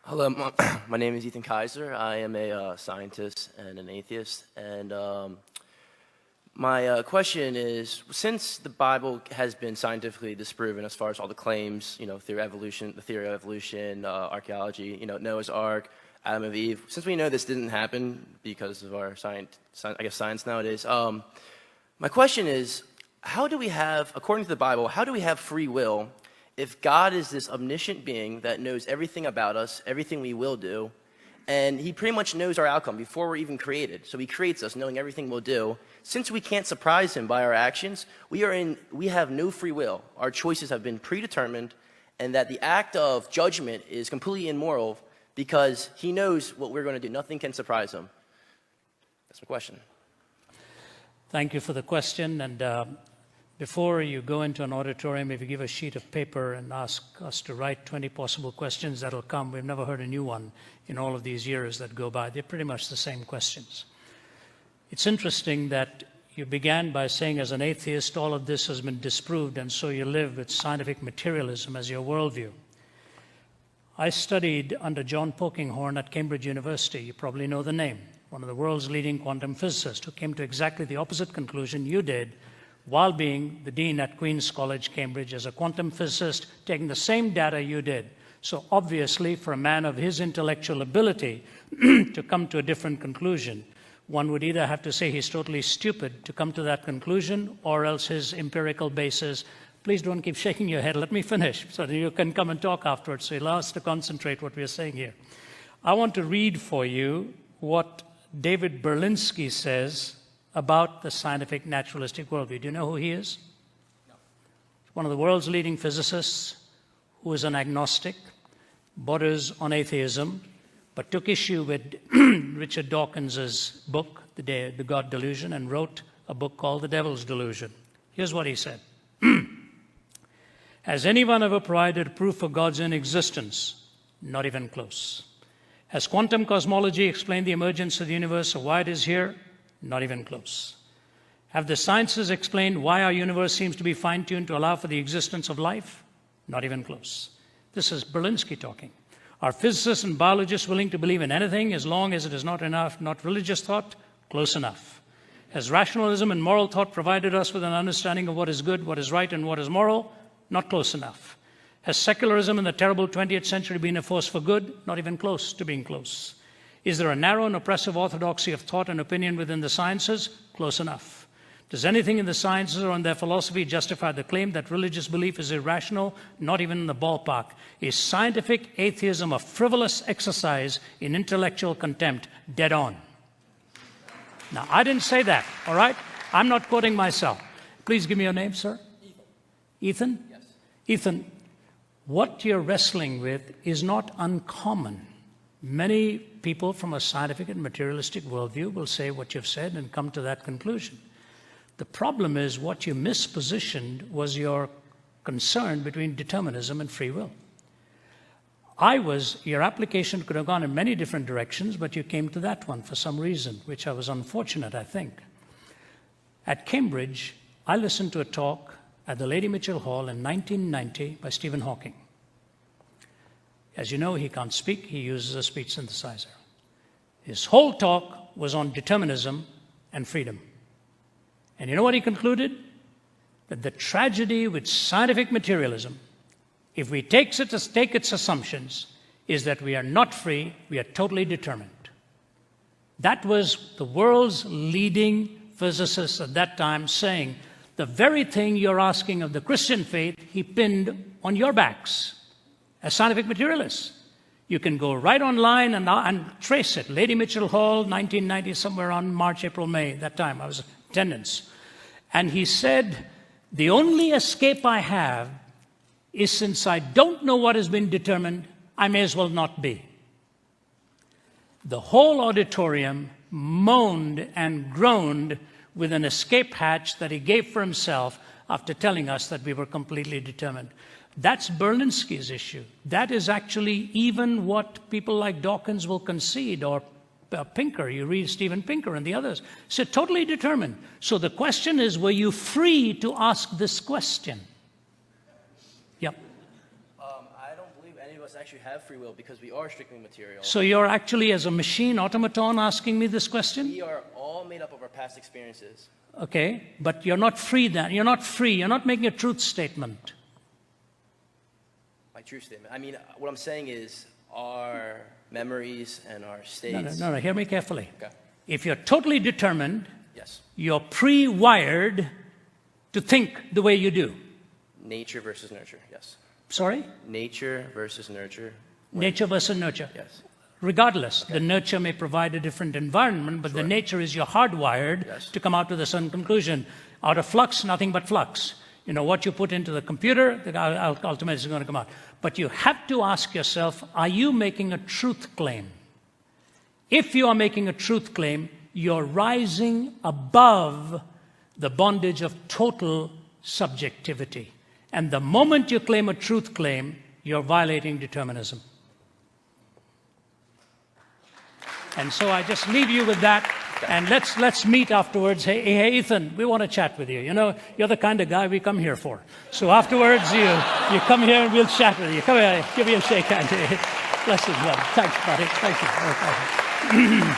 Hello, my name is Ethan Kaiser. I am a scientist and an atheist. And my question is, since the Bible has been scientifically disproven as far as all the claims, through evolution, the theory of evolution, archaeology, Noah's Ark, Adam and Eve, since we know this didn't happen because of our science nowadays, my question is, how do we have, according to the Bible, how do we have free will if God is this omniscient being that knows everything about us, everything we will do, and he pretty much knows our outcome before we're even created? So he creates us knowing everything we'll do. Since we can't surprise him by our actions, we have no free will. Our choices have been predetermined, and that the act of judgment is completely immoral because he knows what we're going to do. Nothing can surprise him. That's my question. Thank you for the question. And before you go into an auditorium, if you give a sheet of paper and ask us to write 20 possible questions, that'll come. We've never heard a new one in all of these years that go by. They're pretty much the same questions. It's interesting that you began by saying, as an atheist, all of this has been disproved, and so you live with scientific materialism as your worldview. I studied under John Polkinghorne at Cambridge University. You probably know the name. One of the world's leading quantum physicists who came to exactly the opposite conclusion you did, while being the dean at Queen's College, Cambridge, as a quantum physicist, taking the same data you did. So obviously, for a man of his intellectual ability to come to a different conclusion, one would either have to say he's totally stupid to come to that conclusion, or else his empirical basis. Please don't keep shaking your head. Let me finish so that you can come and talk afterwards. So allow us to concentrate what we're saying here. I want to read for you what David Berlinski says about the scientific naturalistic worldview. Do you know who he is? No. One of the world's leading physicists who is an agnostic, borders on atheism, but took issue with Richard Dawkins's book, The God Delusion, and wrote a book called The Devil's Delusion. Here's what he said. Has anyone ever provided proof of God's inexistence? Not even close. Has quantum cosmology explained the emergence of the universe or why it is here? Not even close. Have the sciences explained why our universe seems to be fine-tuned to allow for the existence of life? Not even close. This is Berlinski talking. Are physicists and biologists willing to believe in anything as long as it is not religious thought? Close enough. Has rationalism and moral thought provided us with an understanding of what is good, what is right, and what is moral? Not close enough. Has secularism in the terrible 20th century been a force for good? Not even close to being close. Is there a narrow and oppressive orthodoxy of thought and opinion within the sciences? Close enough. Does anything in the sciences or in their philosophy justify the claim that religious belief is irrational? Not even in the ballpark. Is scientific atheism a frivolous exercise in intellectual contempt? Dead on. Now, I didn't say that, all right? I'm not quoting myself. Please give me your name, sir. Ethan. Ethan? Yes. Ethan, what you're wrestling with is not uncommon. Many people from a scientific and materialistic worldview will say what you've said and come to that conclusion. The problem is what you mispositioned was your concern between determinism and free will. Your application could have gone in many different directions, but you came to that one for some reason, which I was unfortunate, I think. At Cambridge, I listened to a talk at the Lady Mitchell Hall in 1990 by Stephen Hawking. As you know, he can't speak. He uses a speech synthesizer. His whole talk was on determinism and freedom. And you know what he concluded? That the tragedy with scientific materialism, if we take its assumptions, is that we are not free, we are totally determined. That was the world's leading physicist at that time saying, the very thing you're asking of the Christian faith, he pinned on your backs. As scientific materialists. You can go right online and trace it. Lady Mitchell Hall, 1990, somewhere around March, April, May, that time. I was in attendance. And he said, the only escape I have is since I don't know what has been determined, I may as well not be. The whole auditorium moaned and groaned with an escape hatch that he gave for himself after telling us that we were completely determined. That's Berlinski's issue. That is actually even what people like Dawkins will concede, or Pinker. You read Steven Pinker and the others. So totally determined. So the question is, were you free to ask this question? Yep. I don't believe any of us actually have free will because we are strictly material. So you're actually, as a machine automaton, asking me this question? We are all made up of our past experiences. Okay, but you're not free then. You're not free. You're not making a truth statement. My truth statement. I mean, what I'm saying is our memories and our states. No, hear me carefully. Okay. If you're totally determined, Yes. you're pre-wired to think the way you do. Nature versus nurture. Yes. Sorry? Nature versus nurture. Nature versus nurture. Yes. Regardless, the nurture may provide a different environment, but the nature is you're hardwired to come out with a certain conclusion. Out of flux, nothing but flux. You know, what you put into the computer, ultimately is going to come out. But you have to ask yourself, are you making a truth claim? If you are making a truth claim, you're rising above the bondage of total subjectivity. And the moment you claim a truth claim, you're violating determinism. And so I just leave you with that, and let's meet afterwards. Hey, Ethan, we want to chat with you. You know, you're the kind of guy we come here for. So afterwards, you come here and we'll chat with you. Come here, give me a shake hand. Blessings, brother. Thanks, buddy. Thank you.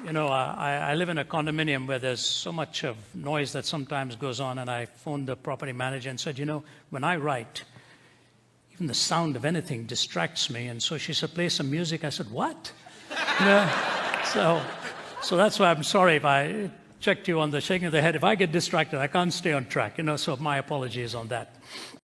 You know, I live in a condominium where there's so much of noise that sometimes goes on, and I phoned the property manager and said, you know, when I write, even the sound of anything distracts me. And so she said, play some music. I said, what? You know, so that's why I'm sorry if I checked you on the shaking of the head. If I get distracted, I can't stay on track. You know, so my apologies on that.